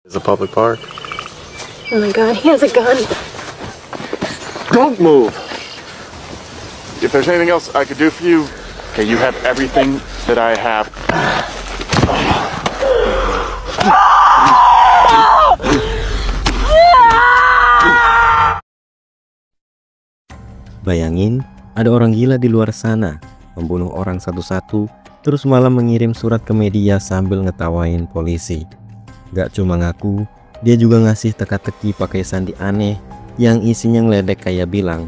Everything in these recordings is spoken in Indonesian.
It's a public park. Oh my god, he has a gun. Don't move! If there's anything else I could do for you, okay, you have everything that I have. Bayangin, ada orang gila di luar sana, membunuh orang satu-satu, terus malah mengirim surat ke media sambil ngetawain polisi. Gak cuma ngaku, dia juga ngasih teka-teki pakai sandi aneh yang isinya ngeledek kayak bilang,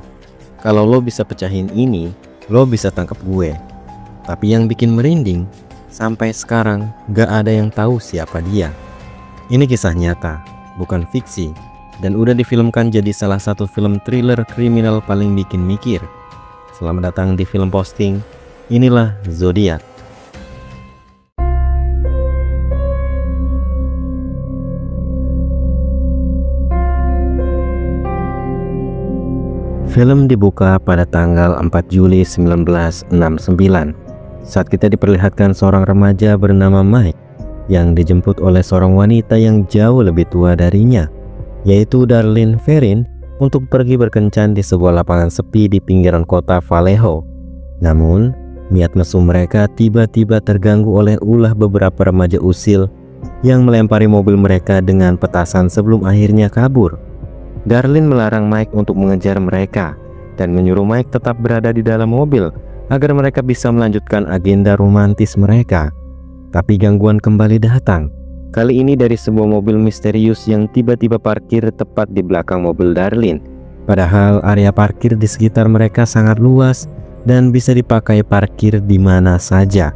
kalau lo bisa pecahin ini, lo bisa tangkap gue. Tapi yang bikin merinding, sampai sekarang gak ada yang tahu siapa dia. Ini kisah nyata, bukan fiksi, dan udah difilmkan jadi salah satu film thriller kriminal paling bikin mikir. Selamat datang di Film Posting, inilah Zodiac. Film dibuka pada tanggal 4 Juli 1969 saat kita diperlihatkan seorang remaja bernama Mike yang dijemput oleh seorang wanita yang jauh lebih tua darinya, yaitu Darlene Ferrin, untuk pergi berkencan di sebuah lapangan sepi di pinggiran kota Vallejo. Namun, niat mesum mereka tiba-tiba terganggu oleh ulah beberapa remaja usil yang melempari mobil mereka dengan petasan sebelum akhirnya kabur. Darlene melarang Mike untuk mengejar mereka dan menyuruh Mike tetap berada di dalam mobil agar mereka bisa melanjutkan agenda romantis mereka. Tapi gangguan kembali datang. Kali ini dari sebuah mobil misterius yang tiba-tiba parkir tepat di belakang mobil Darlene. Padahal area parkir di sekitar mereka sangat luas dan bisa dipakai parkir di mana saja.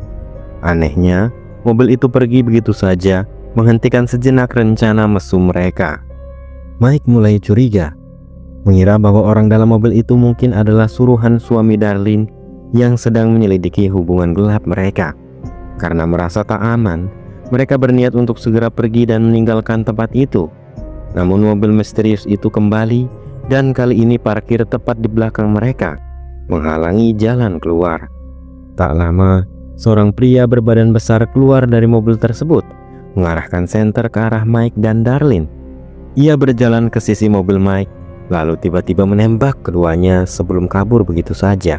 Anehnya, mobil itu pergi begitu saja, menghentikan sejenak rencana mesum mereka. Mike mulai curiga, mengira bahwa orang dalam mobil itu mungkin adalah suruhan suami Darlene yang sedang menyelidiki hubungan gelap mereka. Karena merasa tak aman, mereka berniat untuk segera pergi dan meninggalkan tempat itu. Namun mobil misterius itu kembali dan kali ini parkir tepat di belakang mereka, menghalangi jalan keluar. Tak lama, seorang pria berbadan besar keluar dari mobil tersebut, mengarahkan senter ke arah Mike dan Darlene. Ia berjalan ke sisi mobil Mike, lalu tiba-tiba menembak keduanya sebelum kabur begitu saja.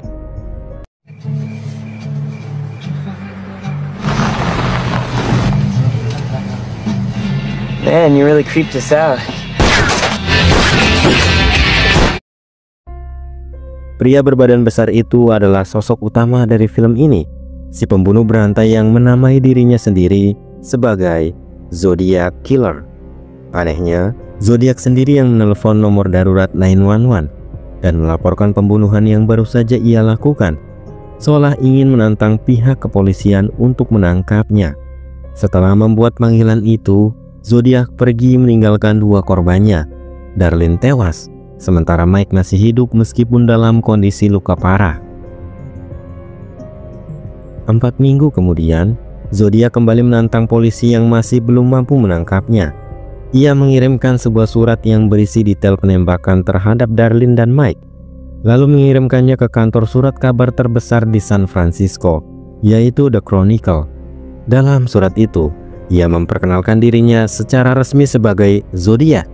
Man, you really creeped us out. Pria berbadan besar itu adalah sosok utama dari film ini, si pembunuh berantai yang menamai dirinya sendiri sebagai Zodiac Killer. Anehnya, Zodiac sendiri yang menelpon nomor darurat 911 dan melaporkan pembunuhan yang baru saja ia lakukan, seolah ingin menantang pihak kepolisian untuk menangkapnya. Setelah membuat panggilan itu, Zodiac pergi meninggalkan dua korbannya. Darlene tewas, sementara Mike masih hidup meskipun dalam kondisi luka parah. 4 minggu kemudian, Zodiac kembali menantang polisi yang masih belum mampu menangkapnya. Ia mengirimkan sebuah surat yang berisi detail penembakan terhadap Darlene dan Mike, lalu mengirimkannya ke kantor surat kabar terbesar di San Francisco, yaitu The Chronicle. Dalam surat itu, ia memperkenalkan dirinya secara resmi sebagai Zodiac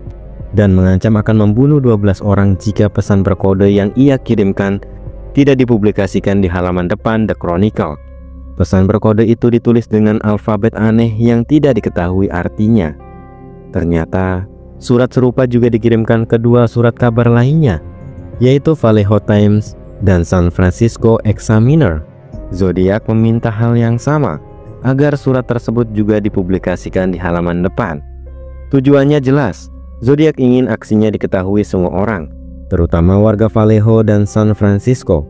dan mengancam akan membunuh 12 orang jika pesan berkode yang ia kirimkan tidak dipublikasikan di halaman depan The Chronicle. Pesan berkode itu ditulis dengan alfabet aneh yang tidak diketahui artinya. Ternyata, surat serupa juga dikirimkan ke dua surat kabar lainnya, yaitu Vallejo Times dan San Francisco Examiner. Zodiac meminta hal yang sama, agar surat tersebut juga dipublikasikan di halaman depan. Tujuannya jelas, Zodiac ingin aksinya diketahui semua orang, terutama warga Vallejo dan San Francisco.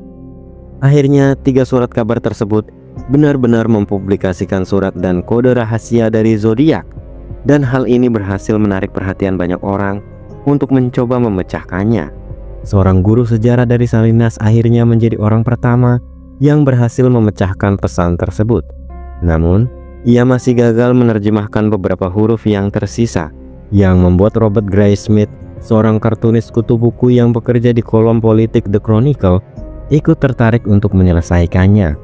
Akhirnya, 3 surat kabar tersebut benar-benar mempublikasikan surat dan kode rahasia dari Zodiac. Dan hal ini berhasil menarik perhatian banyak orang untuk mencoba memecahkannya. Seorang guru sejarah dari Salinas akhirnya menjadi orang pertama yang berhasil memecahkan pesan tersebut. Namun, ia masih gagal menerjemahkan beberapa huruf yang tersisa, yang membuat Robert Graysmith, seorang kartunis kutu buku yang bekerja di kolom politik The Chronicle, ikut tertarik untuk menyelesaikannya.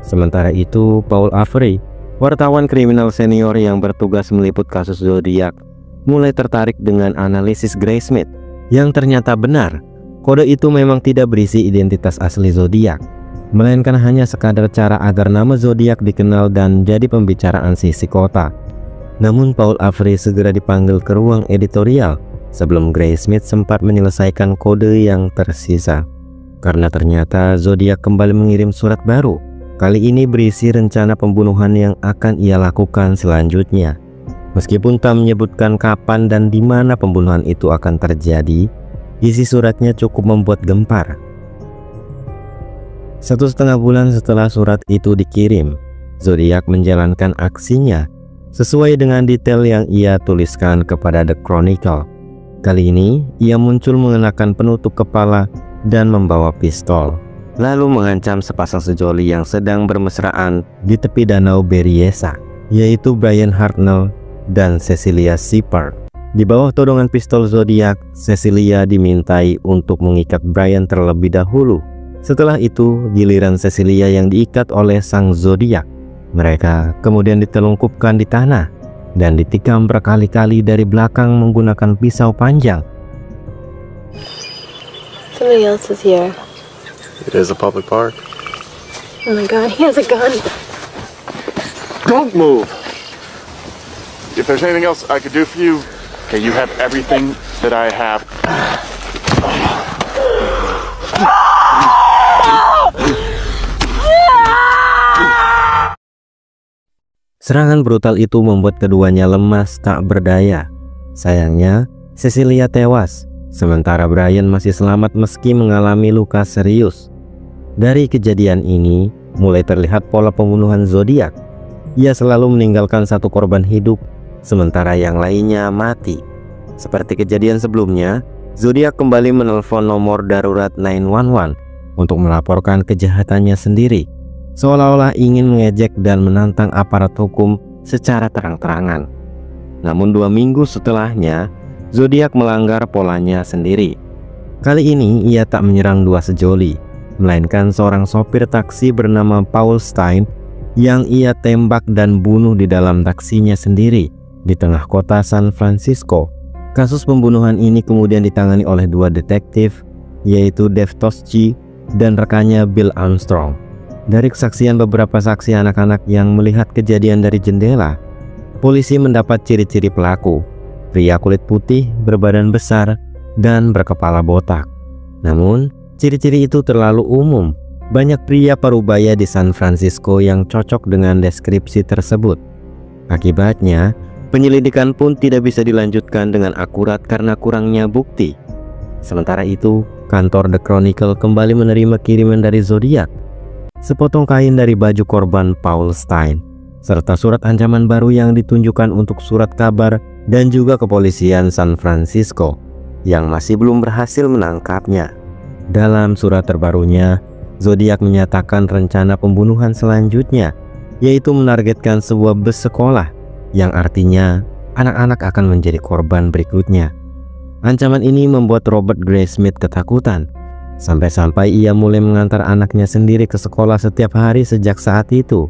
Sementara itu, Paul Avery, wartawan kriminal senior yang bertugas meliput kasus Zodiac, mulai tertarik dengan analisis Graysmith yang ternyata benar. Kode itu memang tidak berisi identitas asli zodiak, melainkan hanya sekadar cara agar nama zodiak dikenal dan jadi pembicaraan sisi kota. Namun Paul Avery segera dipanggil ke ruang editorial sebelum Graysmith sempat menyelesaikan kode yang tersisa. Karena ternyata zodiak kembali mengirim surat baru. Kali ini berisi rencana pembunuhan yang akan ia lakukan selanjutnya. Meskipun tak menyebutkan kapan dan di mana pembunuhan itu akan terjadi, isi suratnya cukup membuat gempar. 1,5 bulan setelah surat itu dikirim, zodiak menjalankan aksinya sesuai dengan detail yang ia tuliskan kepada The Chronicle. Kali ini ia muncul mengenakan penutup kepala dan membawa pistol, lalu mengancam sepasang sejoli yang sedang bermesraan di tepi danau Berryessa, yaitu Brian Hartnell dan Cecilia Shepard. Di bawah todongan pistol zodiak, Cecilia dimintai untuk mengikat Brian terlebih dahulu. Setelah itu, giliran Cecilia yang diikat oleh sang zodiak. Mereka kemudian ditelungkupkan di tanah dan ditikam berkali-kali dari belakang menggunakan pisau panjang. Somebody else is here. It is a public park. Oh my god, he has a gun. Don't move! If there's anything else I could do for you, okay, you have everything that I have. Serangan brutal itu membuat keduanya lemas tak berdaya. Sayangnya, Cecilia tewas, sementara Brian masih selamat meski mengalami luka serius. Dari kejadian ini, mulai terlihat pola pembunuhan zodiak. Ia selalu meninggalkan satu korban hidup, sementara yang lainnya mati. Seperti kejadian sebelumnya, zodiak kembali menelpon nomor darurat 911 untuk melaporkan kejahatannya sendiri, seolah-olah ingin mengejek dan menantang aparat hukum secara terang-terangan. Namun 2 minggu setelahnya, zodiak melanggar polanya sendiri. Kali ini ia tak menyerang 2 sejoli, melainkan seorang sopir taksi bernama Paul Stine yang ia tembak dan bunuh di dalam taksinya sendiri di tengah kota San Francisco. Kasus pembunuhan ini kemudian ditangani oleh 2 detektif, yaitu Dave Toschi dan rekannya Bill Armstrong. Dari kesaksian beberapa saksi anak-anak yang melihat kejadian dari jendela, polisi mendapat ciri-ciri pelaku: pria kulit putih, berbadan besar, dan berkepala botak. Namun, ciri-ciri itu terlalu umum. Banyak pria parubaya di San Francisco yang cocok dengan deskripsi tersebut. Akibatnya, penyelidikan pun tidak bisa dilanjutkan dengan akurat karena kurangnya bukti. Sementara itu, kantor The Chronicle kembali menerima kiriman dari zodiak: sepotong kain dari baju korban Paul Stine, serta surat ancaman baru yang ditunjukkan untuk surat kabar dan juga kepolisian San Francisco yang masih belum berhasil menangkapnya. Dalam surat terbarunya, zodiak menyatakan rencana pembunuhan selanjutnya, yaitu menargetkan sebuah bus sekolah, yang artinya anak-anak akan menjadi korban berikutnya. Ancaman ini membuat Robert Graysmith ketakutan, sampai-sampai ia mulai mengantar anaknya sendiri ke sekolah setiap hari sejak saat itu.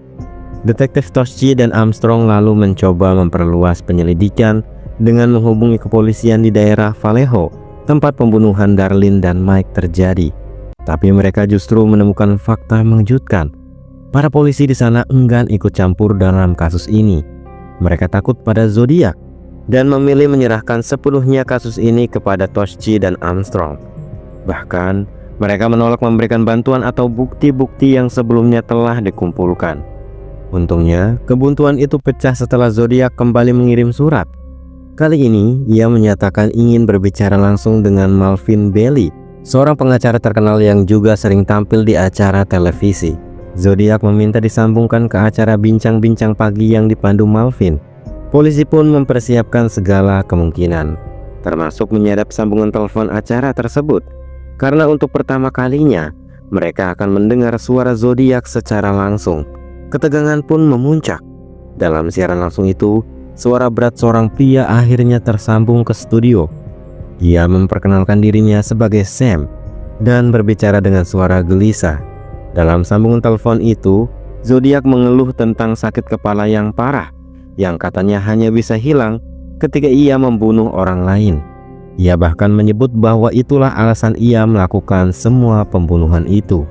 Detektif Toschi dan Armstrong lalu mencoba memperluas penyelidikan dengan menghubungi kepolisian di daerah Vallejo, tempat pembunuhan Darlene dan Mike terjadi. Tapi mereka justru menemukan fakta mengejutkan. Para polisi di sana enggan ikut campur dalam kasus ini. Mereka takut pada zodiak dan memilih menyerahkan sepenuhnya kasus ini kepada Toschi dan Armstrong. Bahkan, mereka menolak memberikan bantuan atau bukti-bukti yang sebelumnya telah dikumpulkan. Untungnya, kebuntuan itu pecah setelah zodiak kembali mengirim surat. Kali ini, ia menyatakan ingin berbicara langsung dengan Malvin Bailey, seorang pengacara terkenal yang juga sering tampil di acara televisi. Zodiak meminta disambungkan ke acara bincang-bincang pagi yang dipandu Malvin. Polisi pun mempersiapkan segala kemungkinan, termasuk menyadap sambungan telepon acara tersebut, karena untuk pertama kalinya mereka akan mendengar suara zodiak secara langsung. Ketegangan pun memuncak. Dalam siaran langsung itu, suara berat seorang pria akhirnya tersambung ke studio. Ia memperkenalkan dirinya sebagai Sam dan berbicara dengan suara gelisah. Dalam sambungan telepon itu, zodiak mengeluh tentang sakit kepala yang parah, yang katanya hanya bisa hilang ketika ia membunuh orang lain. Ia bahkan menyebut bahwa itulah alasan ia melakukan semua pembunuhan itu.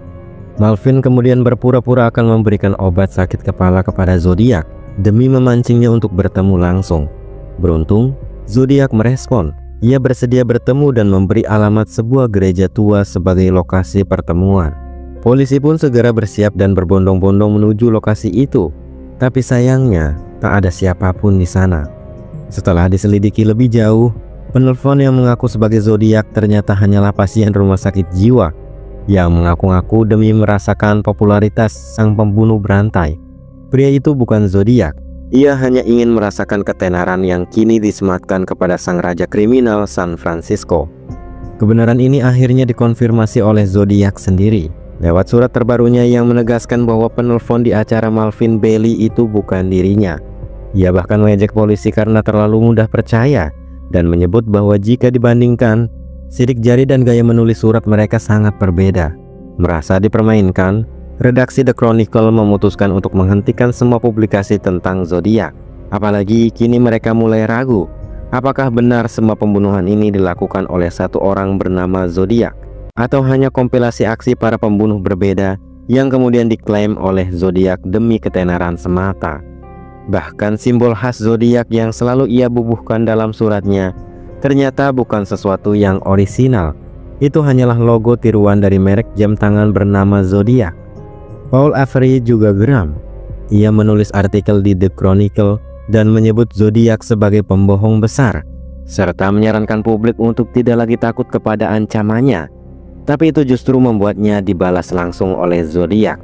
Malvin kemudian berpura-pura akan memberikan obat sakit kepala kepada Zodiac demi memancingnya untuk bertemu langsung. Beruntung, Zodiac merespon. Ia bersedia bertemu dan memberi alamat sebuah gereja tua sebagai lokasi pertemuan. Polisi pun segera bersiap dan berbondong-bondong menuju lokasi itu. Tapi sayangnya, tak ada siapapun di sana. Setelah diselidiki lebih jauh, penelpon yang mengaku sebagai Zodiac ternyata hanyalah pasien rumah sakit jiwa yang mengaku-ngaku demi merasakan popularitas sang pembunuh berantai. Pria itu bukan Zodiac. Ia hanya ingin merasakan ketenaran yang kini disematkan kepada sang raja kriminal San Francisco. Kebenaran ini akhirnya dikonfirmasi oleh Zodiac sendiri lewat surat terbarunya yang menegaskan bahwa penelpon di acara Malvin Bailey itu bukan dirinya. Ia bahkan mengejek polisi karena terlalu mudah percaya dan menyebut bahwa jika dibandingkan, sidik jari dan gaya menulis surat mereka sangat berbeda. Merasa dipermainkan, redaksi The Chronicle memutuskan untuk menghentikan semua publikasi tentang Zodiac. Apalagi kini mereka mulai ragu, apakah benar semua pembunuhan ini dilakukan oleh satu orang bernama Zodiac, atau hanya kompilasi aksi para pembunuh berbeda yang kemudian diklaim oleh Zodiac demi ketenaran semata. Bahkan simbol khas Zodiac yang selalu ia bubuhkan dalam suratnya ternyata bukan sesuatu yang orisinal. Itu hanyalah logo tiruan dari merek jam tangan bernama Zodiac. Paul Avery juga geram. Ia menulis artikel di The Chronicle dan menyebut Zodiac sebagai pembohong besar, serta menyarankan publik untuk tidak lagi takut kepada ancamannya. Tapi itu justru membuatnya dibalas langsung oleh Zodiac.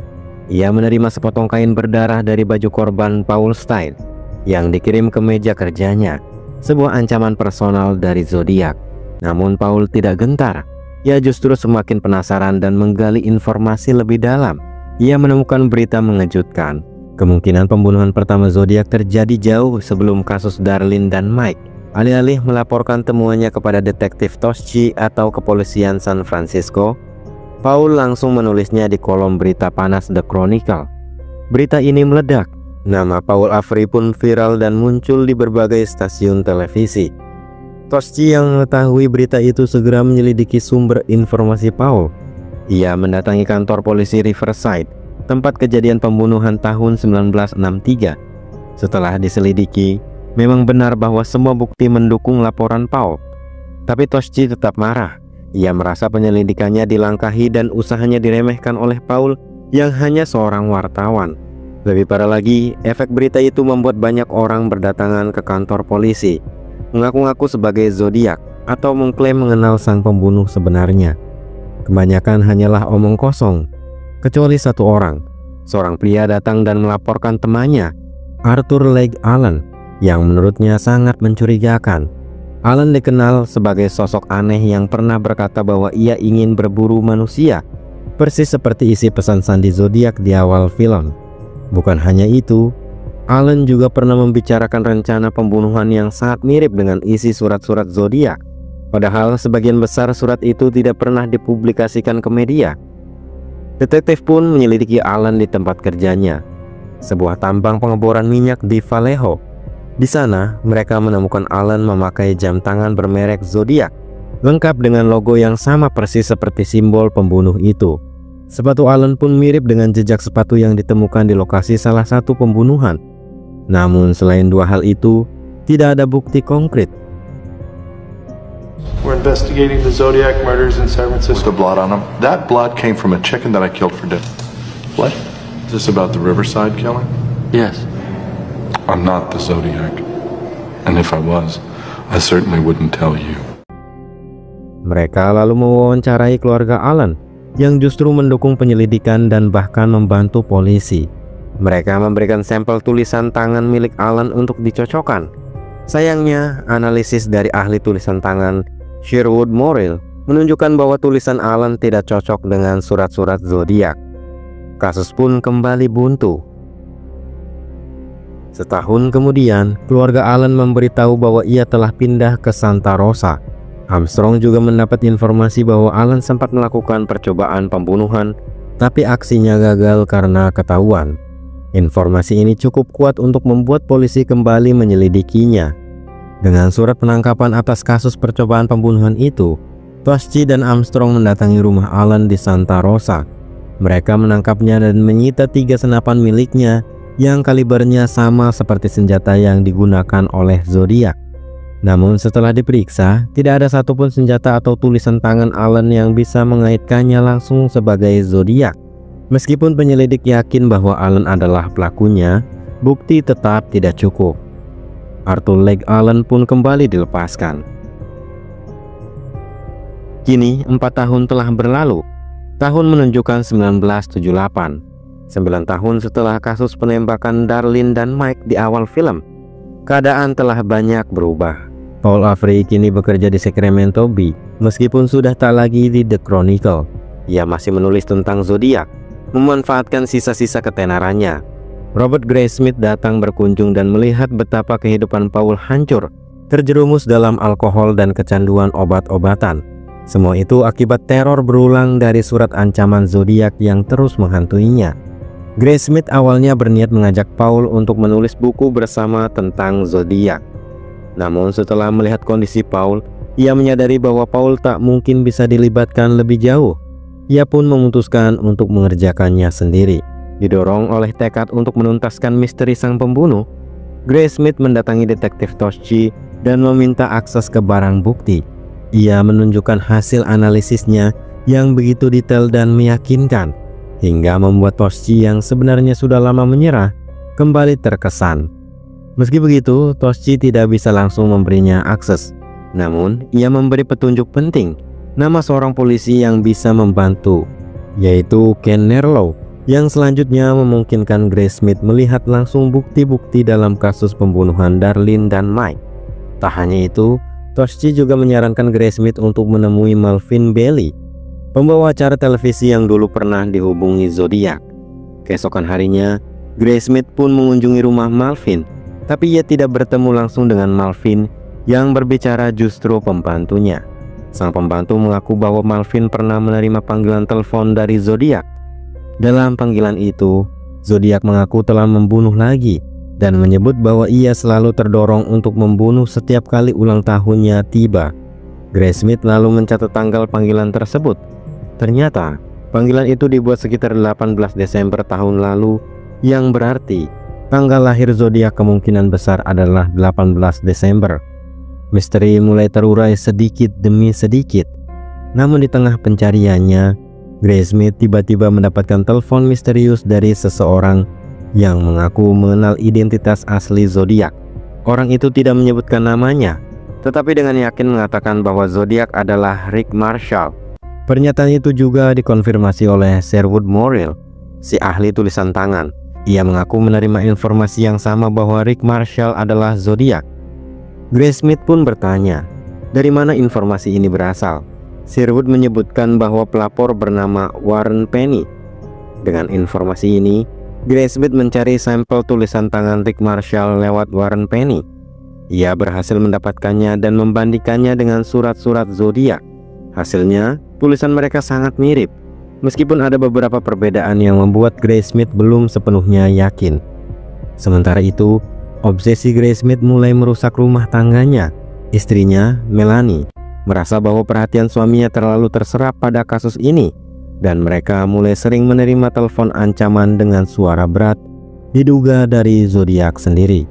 Ia menerima sepotong kain berdarah dari baju korban Paul Stine yang dikirim ke meja kerjanya, sebuah ancaman personal dari Zodiac. Namun Paul tidak gentar. Ia justru semakin penasaran dan menggali informasi lebih dalam. Ia menemukan berita mengejutkan. Kemungkinan pembunuhan pertama Zodiac terjadi jauh sebelum kasus Darlene dan Mike. Alih-alih melaporkan temuannya kepada detektif Toschi atau kepolisian San Francisco, Paul langsung menulisnya di kolom berita panas The Chronicle. Berita ini meledak. Nama Paul Avery pun viral dan muncul di berbagai stasiun televisi. Toschi yang mengetahui berita itu segera menyelidiki sumber informasi Paul. Ia mendatangi kantor polisi Riverside, tempat kejadian pembunuhan tahun 1963. Setelah diselidiki, memang benar bahwa semua bukti mendukung laporan Paul. Tapi Toschi tetap marah. Ia merasa penyelidikannya dilangkahi dan usahanya diremehkan oleh Paul yang hanya seorang wartawan. Lebih parah lagi, efek berita itu membuat banyak orang berdatangan ke kantor polisi, mengaku-ngaku sebagai Zodiac atau mengklaim mengenal sang pembunuh sebenarnya. Kebanyakan hanyalah omong kosong, kecuali satu orang. Seorang pria datang dan melaporkan temannya, Arthur Legg Allen, yang menurutnya sangat mencurigakan. Allen dikenal sebagai sosok aneh yang pernah berkata bahwa ia ingin berburu manusia, persis seperti isi pesan sandi Zodiac di awal film. Bukan hanya itu, Allen juga pernah membicarakan rencana pembunuhan yang sangat mirip dengan isi surat-surat Zodiac. Padahal sebagian besar surat itu tidak pernah dipublikasikan ke media. Detektif pun menyelidiki Allen di tempat kerjanya, sebuah tambang pengeboran minyak di Vallejo. Di sana, mereka menemukan Allen memakai jam tangan bermerek Zodiac, lengkap dengan logo yang sama persis seperti simbol pembunuh itu. Sepatu Allen pun mirip dengan jejak sepatu yang ditemukan di lokasi salah satu pembunuhan. Namun selain dua hal itu, tidak ada bukti konkret. We're investigating the Zodiac murders in San With Francisco. the blood on him. That blood came from a chicken that I killed for dinner. What? Is this about the Riverside killing? Yes. I'm not the Zodiac. And if I was, I certainly wouldn't tell you. Mereka lalu mewawancarai keluarga Allen yang justru mendukung penyelidikan dan bahkan membantu polisi. Mereka memberikan sampel tulisan tangan milik Allen untuk dicocokkan. Sayangnya, analisis dari ahli tulisan tangan Sherwood Morrill menunjukkan bahwa tulisan Allen tidak cocok dengan surat-surat Zodiac. Kasus pun kembali buntu. Setahun kemudian, keluarga Allen memberitahu bahwa ia telah pindah ke Santa Rosa. Armstrong juga mendapat informasi bahwa Allen sempat melakukan percobaan pembunuhan, tapi aksinya gagal karena ketahuan. Informasi ini cukup kuat untuk membuat polisi kembali menyelidikinya. Dengan surat penangkapan atas kasus percobaan pembunuhan itu, Toschi dan Armstrong mendatangi rumah Alan di Santa Rosa. Mereka menangkapnya dan menyita 3 senapan miliknya yang kalibernya sama seperti senjata yang digunakan oleh Zodiac. Namun setelah diperiksa, tidak ada satupun senjata atau tulisan tangan Alan yang bisa mengaitkannya langsung sebagai Zodiac. Meskipun penyelidik yakin bahwa Alan adalah pelakunya, bukti tetap tidak cukup. Arthur Legg Allen pun kembali dilepaskan. Kini 4 tahun telah berlalu. Tahun menunjukkan 1978. 9 tahun setelah kasus penembakan Darlene dan Mike di awal film. Keadaan telah banyak berubah. Paul Avery kini bekerja di Sacramento Bee. Meskipun sudah tak lagi di The Chronicle, ia masih menulis tentang Zodiac, memanfaatkan sisa-sisa ketenarannya. Robert Graysmith datang berkunjung dan melihat betapa kehidupan Paul hancur, terjerumus dalam alkohol dan kecanduan obat-obatan. Semua itu akibat teror berulang dari surat ancaman Zodiac yang terus menghantuinya. Graysmith awalnya berniat mengajak Paul untuk menulis buku bersama tentang Zodiac. Namun setelah melihat kondisi Paul, ia menyadari bahwa Paul tak mungkin bisa dilibatkan lebih jauh. Ia pun memutuskan untuk mengerjakannya sendiri. Didorong oleh tekad untuk menuntaskan misteri sang pembunuh, Graysmith mendatangi detektif Toschi dan meminta akses ke barang bukti. Ia menunjukkan hasil analisisnya yang begitu detail dan meyakinkan, hingga membuat Toschi yang sebenarnya sudah lama menyerah kembali terkesan. Meski begitu, Toschi tidak bisa langsung memberinya akses. Namun, ia memberi petunjuk penting, nama seorang polisi yang bisa membantu, yaitu Ken Nerlow, yang selanjutnya memungkinkan Graysmith melihat langsung bukti-bukti dalam kasus pembunuhan Darlene dan Mike. Tak hanya itu, Toschi juga menyarankan Graysmith untuk menemui Melvin Bailey, pembawa acara televisi yang dulu pernah dihubungi Zodiac. Keesokan harinya, Graysmith pun mengunjungi rumah Melvin, tapi ia tidak bertemu langsung dengan Melvin, yang berbicara justru pembantunya. Sang pembantu mengaku bahwa Melvin pernah menerima panggilan telepon dari Zodiac. Dalam panggilan itu, Zodiac mengaku telah membunuh lagi dan menyebut bahwa ia selalu terdorong untuk membunuh setiap kali ulang tahunnya tiba. Graysmith lalu mencatat tanggal panggilan tersebut. Ternyata, panggilan itu dibuat sekitar 18 Desember tahun lalu, yang berarti tanggal lahir Zodiac kemungkinan besar adalah 18 Desember. Misteri mulai terurai sedikit demi sedikit. Namun di tengah pencariannya, Graysmith tiba-tiba mendapatkan telepon misterius dari seseorang yang mengaku mengenal identitas asli Zodiac. Orang itu tidak menyebutkan namanya, tetapi dengan yakin mengatakan bahwa Zodiac adalah Rick Marshall. Pernyataan itu juga dikonfirmasi oleh Sherwood Morrill, si ahli tulisan tangan. Ia mengaku menerima informasi yang sama bahwa Rick Marshall adalah Zodiac. Graysmith pun bertanya, dari mana informasi ini berasal? Sherwood menyebutkan bahwa pelapor bernama Warren Penny. Dengan informasi ini, Graysmith mencari sampel tulisan tangan Rick Marshall lewat Warren Penny. Ia berhasil mendapatkannya dan membandingkannya dengan surat-surat Zodiac. Hasilnya, tulisan mereka sangat mirip, meskipun ada beberapa perbedaan yang membuat Graysmith belum sepenuhnya yakin. Sementara itu, obsesi Graysmith mulai merusak rumah tangganya. Istrinya, Melanie, merasa bahwa perhatian suaminya terlalu terserap pada kasus ini, dan mereka mulai sering menerima telepon ancaman dengan suara berat, diduga dari Zodiac sendiri.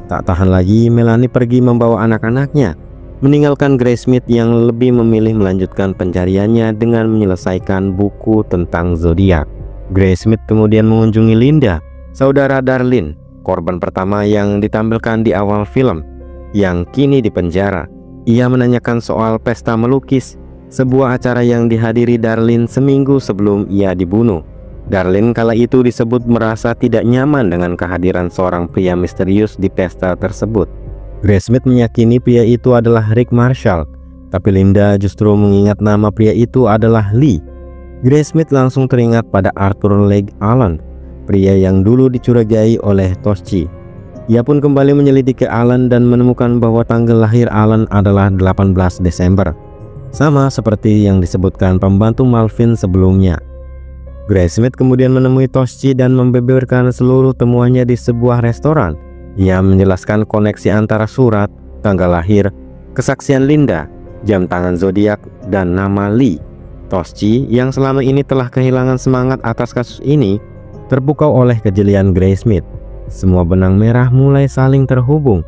Tak tahan lagi, Melanie pergi membawa anak-anaknya, meninggalkan Graysmith yang lebih memilih melanjutkan pencariannya dengan menyelesaikan buku tentang Zodiac. Graysmith kemudian mengunjungi Linda, saudara Darlene, korban pertama yang ditampilkan di awal film, yang kini dipenjara. Ia menanyakan soal pesta melukis, sebuah acara yang dihadiri Darlene seminggu sebelum ia dibunuh. Darlene kala itu disebut merasa tidak nyaman dengan kehadiran seorang pria misterius di pesta tersebut. Graysmith meyakini pria itu adalah Rick Marshall, tapi Linda justru mengingat nama pria itu adalah Lee. Graysmith langsung teringat pada Arthur Legg Allen, pria yang dulu dicurigai oleh Toschi. Ia pun kembali menyelidiki Alan dan menemukan bahwa tanggal lahir Alan adalah 18 Desember, sama seperti yang disebutkan pembantu Melvin sebelumnya. Graysmith kemudian menemui Toschi dan membeberkan seluruh temuannya di sebuah restoran. Ia menjelaskan koneksi antara surat, tanggal lahir, kesaksian Linda, jam tangan zodiak, dan nama Lee. Toshchi yang selama ini telah kehilangan semangat atas kasus ini terpukau oleh kejelian Graysmith. Semua benang merah mulai saling terhubung.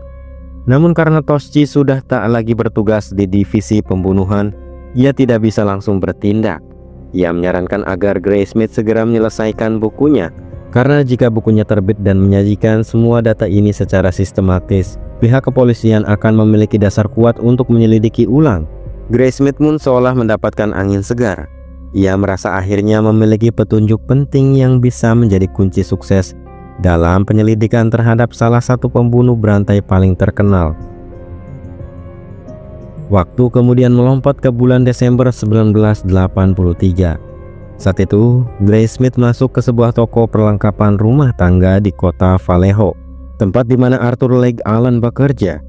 Namun karena Toshchi sudah tak lagi bertugas di divisi pembunuhan, ia tidak bisa langsung bertindak. Ia menyarankan agar Graysmith segera menyelesaikan bukunya, karena jika bukunya terbit dan menyajikan semua data ini secara sistematis, pihak kepolisian akan memiliki dasar kuat untuk menyelidiki ulang. Graysmith pun seolah mendapatkan angin segar. Ia merasa akhirnya memiliki petunjuk penting yang bisa menjadi kunci sukses dalam penyelidikan terhadap salah satu pembunuh berantai paling terkenal. Waktu kemudian melompat ke bulan Desember 1983. Saat itu, Graysmith masuk ke sebuah toko perlengkapan rumah tangga di kota Vallejo, tempat di mana Arthur Legg Allen bekerja.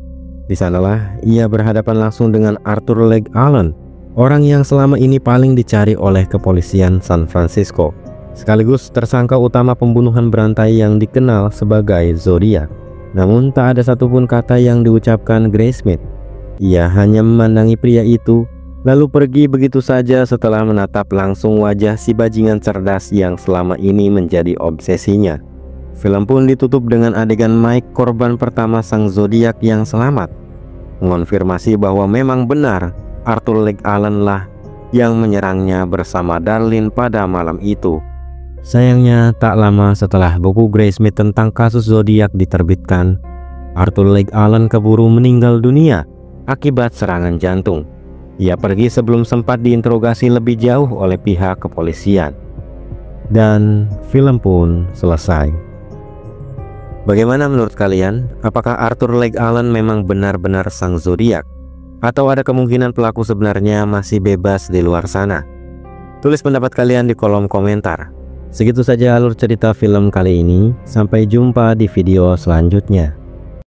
Di sanalah ia berhadapan langsung dengan Arthur Legg Allen, orang yang selama ini paling dicari oleh kepolisian San Francisco, sekaligus tersangka utama pembunuhan berantai yang dikenal sebagai Zodiac. Namun tak ada satupun kata yang diucapkan Graysmith. Ia hanya memandangi pria itu, lalu pergi begitu saja setelah menatap langsung wajah si bajingan cerdas yang selama ini menjadi obsesinya. Film pun ditutup dengan adegan Mike, korban pertama sang Zodiac yang selamat, mengonfirmasi bahwa memang benar Arthur Legg Allen lah yang menyerangnya bersama Darlene pada malam itu. Sayangnya tak lama setelah buku Graysmith tentang kasus Zodiac diterbitkan, Arthur Legg Allen keburu meninggal dunia akibat serangan jantung. Ia pergi sebelum sempat diinterogasi lebih jauh oleh pihak kepolisian. Dan film pun selesai. Bagaimana menurut kalian? Apakah Arthur Legg Allen memang benar-benar sang Zodiac? Atau ada kemungkinan pelaku sebenarnya masih bebas di luar sana? Tulis pendapat kalian di kolom komentar. Segitu saja alur cerita film kali ini. Sampai jumpa di video selanjutnya.